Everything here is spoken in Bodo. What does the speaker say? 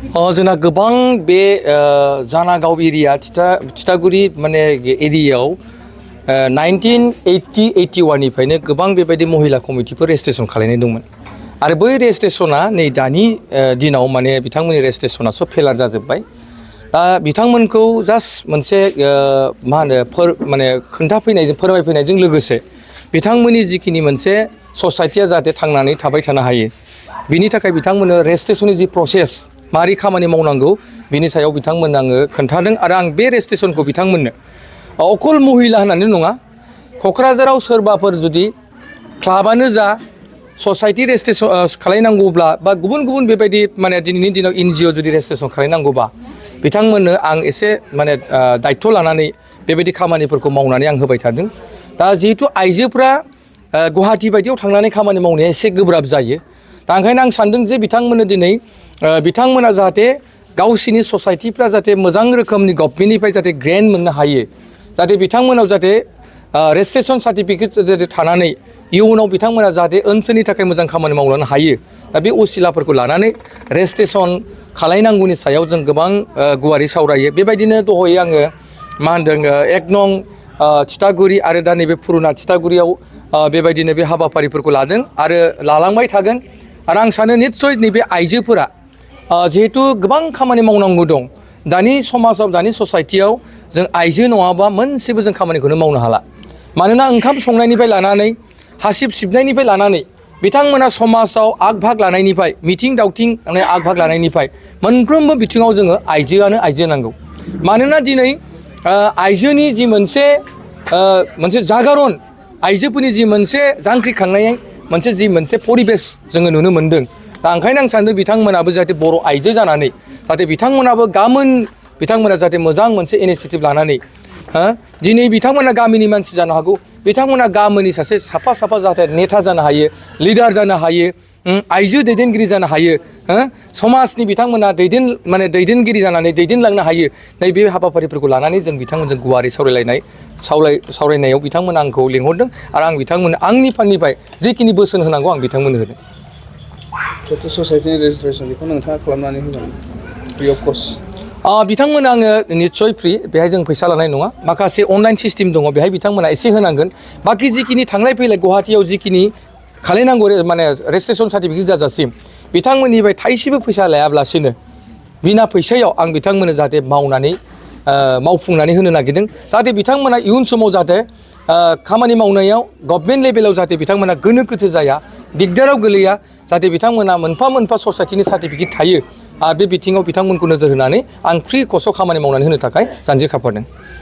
जोंना गोबां बे जानागाव एरिया थिथागुरि माने एरियायाव 1980-81 निफ्रायनो गोबां बेबायदि महिला कमिटिफोर रेजिस्ट्रेसन खालामनाय दंमोन आरो बै रेजिस्ट्रेसना नै दानि दिनाव माने बिथांमोननि रेजिस्ट्रेसना सब फेलार जाजोब्बाय दा बिथांमोनखौ जास्ट मोनसे मा होनो माने खोन्थाफैनायजों फोरमायफैनायजों लोगोसे बिथांमोननि जिखिनि मोनसे ससाइटिया जाहाथे थांनानै थाबाय थानो हायो बिनि थाखाय बिथांमोननो रेजिस्ट्रेसननि जि प्रसेस मारै खामानि मावनांगौ बिनि सायाव बिथांमोन आङो खोन्थादों आरो आं बे रेजिस्ट्रेसनखौ बिथांमोननो अकल महिला होननानै नङा क'क्राझाराव सोरबाफोर जुदि क्लाबानो जा ससाइटि रेजिस्ट्रेसन खालायनांगौब्ला बा गुबुन गुबुन बेबायदि माने दिनैनि दिनाव एनजिअ जुदि रेजिस्ट्रेसन खालायनांगौबा बिथांमोननो आं एसे माने दायित्व लानानै बेबायदि खामानिफोरखौ मावनानै आं होबाय थादों दा जिहेतु आइजोफ्रा गुवाहाटि बायदियाव थांनानै खामानि मावनाया एसे गोब्राब जायो दा ओंखायनो आं सानदों जे बिथांमोननो दिनै बिथांमोना जाहाथे गावसिनि ससाइटिफ्रा जाहाथे मोजां रोखोमनि गभर्नमेन्टनिफ्राय जाहाथे ग्रेन्ट मोननो हायो जाहाथे बिथांमोनाव जाहाथे रेजिस्ट्रेसन सार्टिफिकेट जाहाथे थानानै इयुनाव बिथांमोना जाहाथे ओनसोलनि थाखाय मोजां खामानि मावलांनो हायो दा बे असिलाफोरखौ लानानै रेजिस्ट्रेसन खालायनांगौनि सायाव जों गोबां गुवारै सावरायो बेबायदिनो दहाय आङो मा होनदों 1 नं थिथागुरि आरो दा नैबे पुरुना थिथागुरियाव बेबायदिनो बे हाबाफारिफोरखौ लादों आरो लालांबाय थागोन आरो आं सानो निस्सय नैबे आइजोफोरा जिहेतु गोबां खामानि मावनांगौ दं दानि समाजाव दानि ससाइटियाव जों आइजो नङाबा मोनसेबो जों खामानिखौनो मावनो हाला मानोना ओंखाम संनायनिफ्राय लानानै हासिब सिबनायनिफ्राय लानानै बिथांमोना समाजाव आग भाग लानायनिफ्राय मिथिं दावथिं आग भाग लानायनिफ्राय मोनफ्रोमबो बिथिङाव जोङो आइजोआनो आइजो नांगौ मानोना दिनै आइजोनि जि मोनसे जागरन आइजोफोरनि जि मोनसे जांख्रिखांनाय मोनसे परिबेस जोङो नुनो मोन्दों दा ओंखायनो आं सान्दों बिथांमोनाबो जाहाथे बर' आइजो जानानै जाहाथे बिथांमोनाबो बिथांमोना जाहाथे मोजां मोनसे इनिसियेटिभ लानानै दिनै बिथांमोना गामिनि मानसि जानो हागौ बिथांमोना गामिनि सासे साफा जाहाथे नेता जानो हायो लिडार जानो हायो आइजो दैदेनगिरि जानो हायो समाजनि बिथांमोना दैदेनगिरि जानानै दैदेनलांनो हायो नैबे हाबाफारिफोरखौ लानानै जों बिथांमोनजों गुवारै सावरायनायाव बिथांमोना आंखौ लिंहरदों आरो आं बिथांमोननो आंनि फारनिफ्राय जिखिनि बोसोन होनांगौ आं बिथांमोननो होदों ससाइटिनि रेजिस्ट्रेसन बेखौ नोंथाङा खालामनानै होगोन फ्रि अफ कस्ट बिथांमोना आङो निस्सय फ्रि बेहाय जों फैसा लानाय नङा माखासे अनलाइन सिस्टेम दङ बेहाय बिथांमोना एसे होनांगोन बाखि जिखिनि थांलाय फैलाय गुवाहाटियाव जिखिनि खालायनांगौ माने रेजिस्ट्रेसन सार्टिफिकेट जाजासिम बिथांमोननिफ्राय थाइसेबो फैसा लायाब्लासिनो बिना फैसायाव आं बिथांमोननो जाहाथे मावफुंनानै होनो नागिरदों जाहाथे बिथांमोना इयुन समाव जाहाथे खामानि मावनायाव गभर्नमेन्ट लेभेलाव जाहाथे बिथांमोना गोनो गोथो जाया दिगदाराव गोलैया जाहाथे बिथांमोना मोनफा ससाइटिनि सार्टिफिकेट थायो बे बिथिङाव बिथांमोनखौ नोजोर होनानै आं फ्रि कस्टआव खामानि मावनानै होनो थाखाय जानजि खाफ्रादों